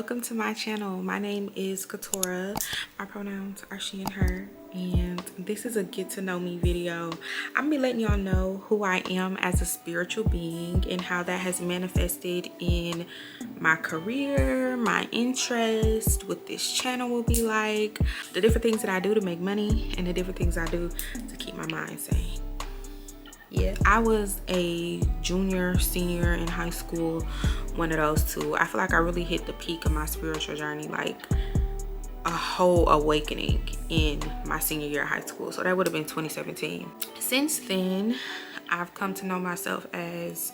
welcome to my channel. My name is Keturah. My pronouns are she and her, and this is a get to know me video. I'm gonna be letting y'all know who I am as a spiritual being and how that has manifested in my career, my interest, what this channel will be like, the different things that I do to make money, and the different things I do to keep my mind sane. Yeah, I was a junior, senior in high school, one of those two. I feel like I really hit the peak of my spiritual journey, like a whole awakening in my senior year of high school. So that would have been 2017. Since then, I've come to know myself as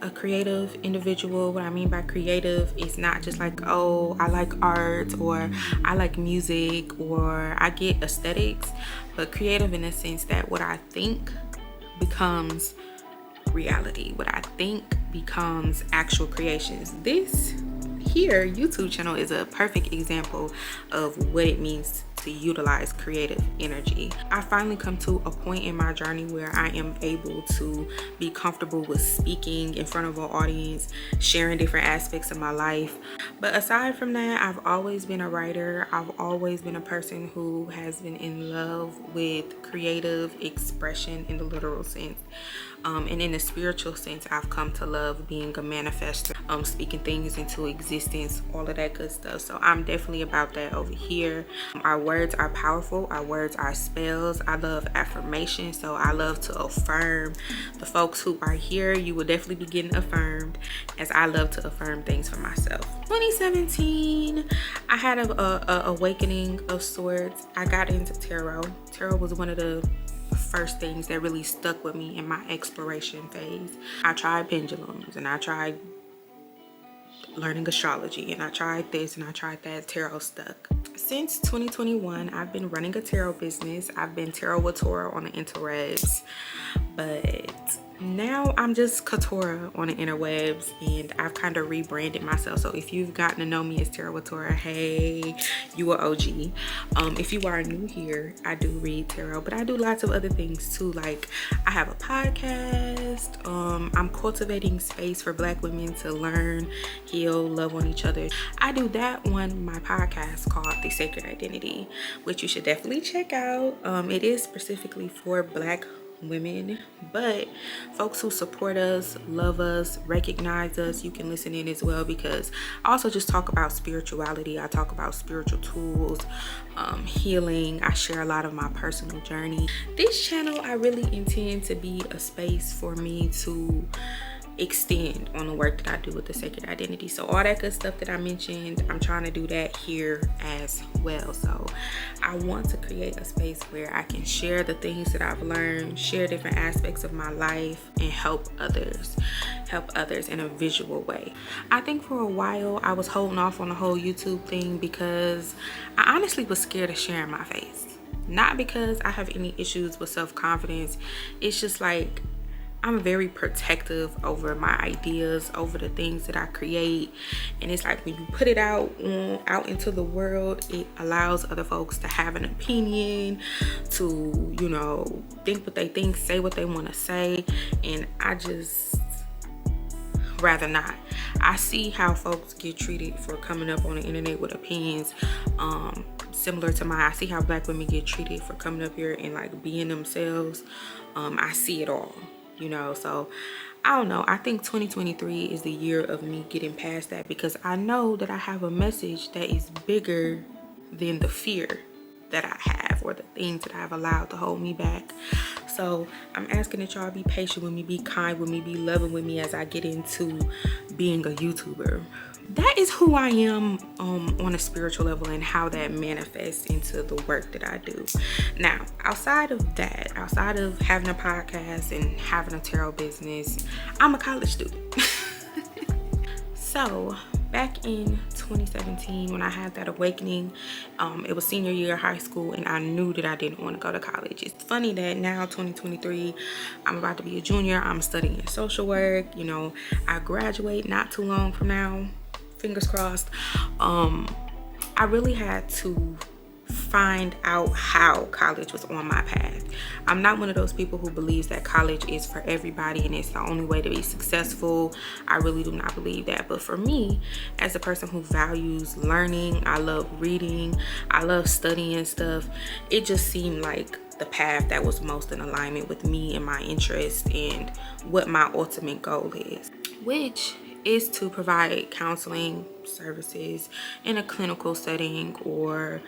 a creative individual. What I mean by creative is not just like, oh, I like art or I like music or I get aesthetics, but creative in the sense that what I think becomes reality. What I think becomes actual creations. This here YouTube channel is a perfect example of what it means to utilize creative energy. I finally come to a point in my journey where I am able to be comfortable with speaking in front of an audience, sharing different aspects of my life. But aside from that, I've always been a writer. I've always been a person who has been in love with creative expression in the literal sense. And in the spiritual sense, I've come to love being a manifester, speaking things into existence, all of that good stuff. So I'm definitely about that over here. Our words are powerful. Our words are spells. I love affirmation, so I love to affirm. The folks who are here, you will definitely be getting affirmed, as I love to affirm things for myself. 2017, I had a awakening of sorts. I got into tarot. Tarot was one of the first things that really stuck with me in my exploration phase. I tried pendulums and I tried learning astrology and I tried this and I tried that. Tarot stuck. Since 2021, I've been running a tarot business. I've been tarot on the interwebs, but now I'm just Keturah on the interwebs, and I've kind of rebranded myself. So if you've gotten to know me as Tarot, hey, you are OG. If you are new here, I do read tarot, but I do lots of other things too. Like I have a podcast. I'm cultivating space for Black women to learn, heal, love on each other. I do that on my podcast called The Sacred Identity, which you should definitely check out. It is specifically for Black women, but folks who support us, love us, recognize us, you can listen in as well, because I also just talk about spirituality. I talk about spiritual tools, healing. I share a lot of my personal journey. This channel, I really intend to be a space for me to extend on the work that I do with the Sacred Identity. So all that good stuff that I mentioned, I'm trying to do that here as well. So I want to create a space where I can share the things that I've learned, share different aspects of my life, and help others in a visual way. I think for a while I was holding off on the whole YouTube thing because I honestly was scared of sharing my face. Not because I have any issues with self-confidence. It's just like I'm very protective over my ideas, over the things that I create. And it's like when you put it out into the world, it allows other folks to have an opinion, to, you know, think what they think, say what they want to say. And I just rather not. I see how folks get treated for coming up on the internet with opinions similar to mine. I see how Black women get treated for coming up here and like being themselves. I see it all. You know, so I don't know. I think 2023 is the year of me getting past that, because I know that I have a message that is bigger than the fear that I have or the things that I've allowed to hold me back. So I'm asking that y'all be patient with me, be kind with me, be loving with me as I get into being a YouTuber. That is who I am on a spiritual level, and how that manifests into the work that I do. Now, outside of that, outside of having a podcast and having a tarot business, I'm a college student. So back in 2017, when I had that awakening, it was senior year of high school, and I knew that I didn't want to go to college. It's funny that now 2023, I'm about to be a junior. I'm studying social work. You know, I graduate not too long from now. Fingers crossed. I really had to find out how college was on my path. I'm not one of those people who believes that college is for everybody and it's the only way to be successful. I really do not believe that. But for me, as a person who values learning, I love reading, I love studying stuff, it just seemed like the path that was most in alignment with me and my interests and what my ultimate goal is, which is to provide counseling services in a clinical setting, or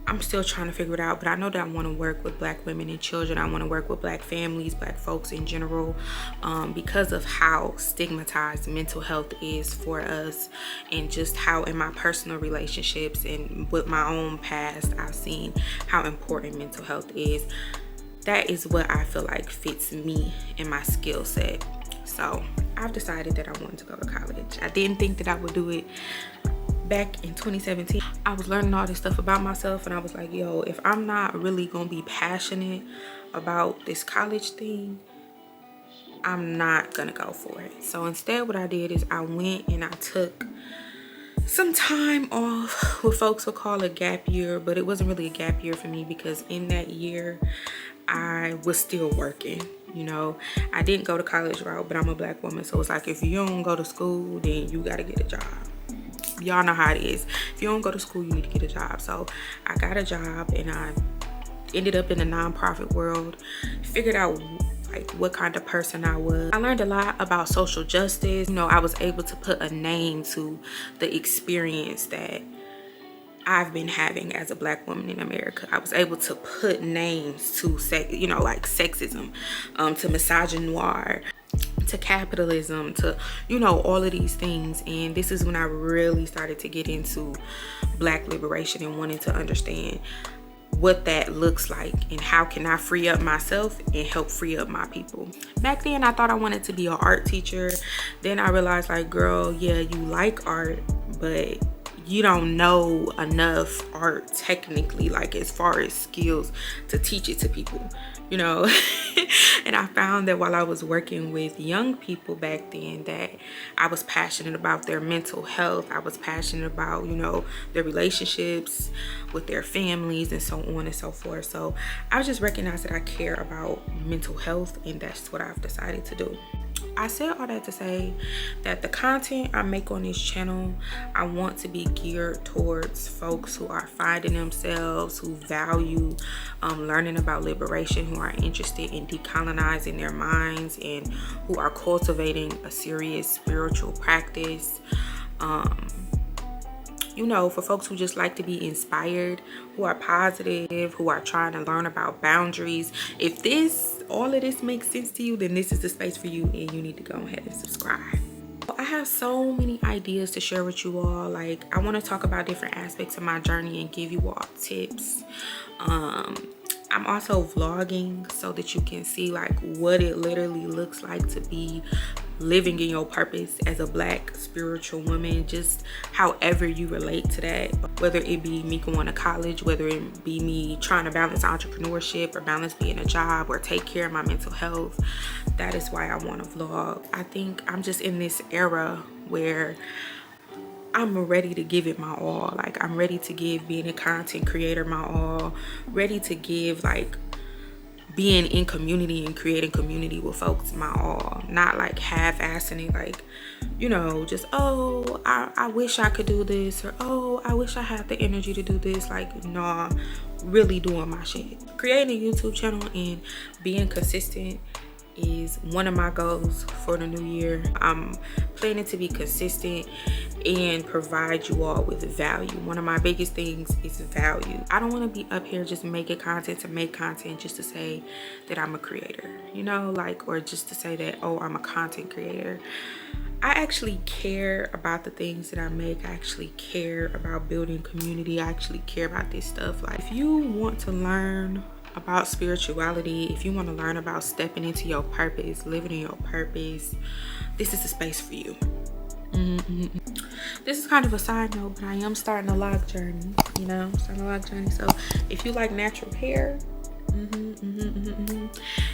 I'm still trying to figure it out, but I know that I want to work with Black women and children. I want to work with Black families, Black folks in general, because of how stigmatized mental health is for us, and just how in my personal relationships and with my own past, I've seen how important mental health is. That is what I feel like fits me and my skill set. So I've decided that I wanted to go to college. I didn't think that I would do it back in 2017. I was learning all this stuff about myself, and I was like, yo, if I'm not really gonna be passionate about this college thing, I'm not gonna go for it. So instead, what I did is I went and I took some time off. What folks would call a gap year, but it wasn't really a gap year for me, because in that year I was still working. You know, I didn't go to college route, but I'm a Black woman, so it's like, if you don't go to school, then you gotta get a job. Y'all know how it is. If you don't go to school, you need to get a job. So I got a job, and I ended up in the nonprofit world, figured out like what kind of person I was. I learned a lot about social justice. You know, I was able to put a name to the experience that I've been having as a Black woman in America. I was able to put names to you know, like sexism, to misogynoir, to capitalism, to, you know, all of these things. And this is when I really started to get into Black liberation and wanting to understand what that looks like and how can I free up myself and help free up my people. Back then I thought I wanted to be an art teacher. Then I realized, like, girl, yeah, you like art, but you don't know enough art technically, like as far as skills, to teach it to people, you know. And I found that while I was working with young people back then, that I was passionate about their mental health. I was passionate about, you know, their relationships with their families and so on and so forth. So I just recognized that I care about mental health, and that's what I've decided to do. I said all that to say that the content I make on this channel, I want to be geared towards folks who are finding themselves, who value learning about liberation, who are interested in decolonizing their minds, and who are cultivating a serious spiritual practice. You know, for folks who just like to be inspired, who are positive, who are trying to learn about boundaries. If all of this makes sense to you, then this is the space for you, and you need to go ahead and subscribe. I have so many ideas to share with you all. Like, I want to talk about different aspects of my journey and give you all tips. I'm also vlogging so that you can see like what it literally looks like to be living in your purpose as a Black spiritual woman, just however you relate to that, whether it be me going to college, whether it be me trying to balance entrepreneurship or balance being a job or take care of my mental health. That is why I want to vlog. I think I'm just in this era where I'm ready to give it my all. Like, I'm ready to give being a content creator my all, ready to give like being in community and creating community with folks my all. Not like half-assing it, like, you know, just, oh, I wish I could do this, or oh, I wish I had the energy to do this. Like, nah, really doing my shit. Creating a YouTube channel and being consistent is one of my goals for the new year. I'm planning to be consistent and provide you all with value. One of my biggest things is value. I don't want to be up here just making content to make content just to say that I'm a creator, you know, like, or just to say that, oh, I'm a content creator. I actually care about the things that I make. I actually care about building community. I actually care about this stuff. Like, if you want to learn about spirituality, if you want to learn about stepping into your purpose, living in your purpose, this is the space for you. This is kind of a side note, but I am starting a log journey, you know, So if you like natural hair,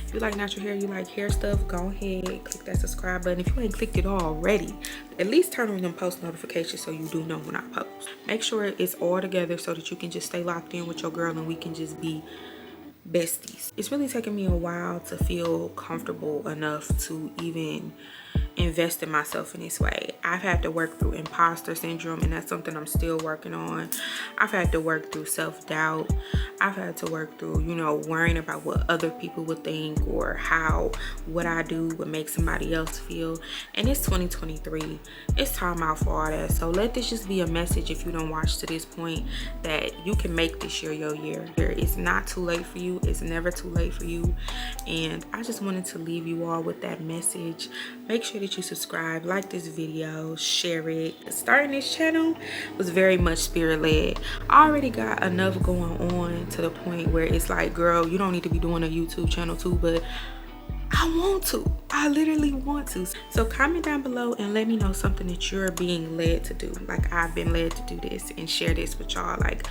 If you like natural hair, you like hair stuff, go ahead, click that subscribe button. If you ain't clicked it already, at least turn on them post notifications so you do know when I post. Make sure it's all together so that you can just stay locked in with your girl and we can just be besties. It's really taken me a while to feel comfortable enough to even invest in myself in this way. I've had to work through imposter syndrome, and that's something I'm still working on. I've had to work through self-doubt. I've had to work through, you know, worrying about what other people would think or how what I do would make somebody else feel. And it's 2023. It's time out for all that. So let this just be a message, if you don't watch to this point, that you can make this year your year. It's not too late for you. It's never too late for you. And I just wanted to leave you all with that message. Make sure that you subscribe, like this video, share it. Starting this channel was very much spirit-led. I already got enough going on to the point where it's like, girl, you don't need to be doing a YouTube channel too, but I want to. I literally want to. So comment down below and let me know something that you're being led to do. Like I've been led to do this, and share this with y'all. Like,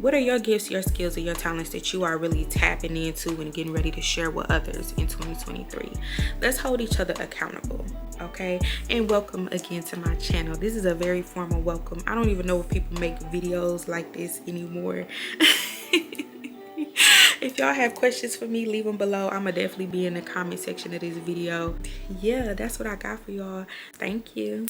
what are your gifts, your skills, or your talents that you are really tapping into and getting ready to share with others in 2023? Let's hold each other accountable, okay? And welcome again to my channel. This is a very formal welcome. I don't even know if people make videos like this anymore. If y'all have questions for me, leave them below. I'ma definitely be in the comment section of this video. Yeah, that's what I got for y'all. Thank you.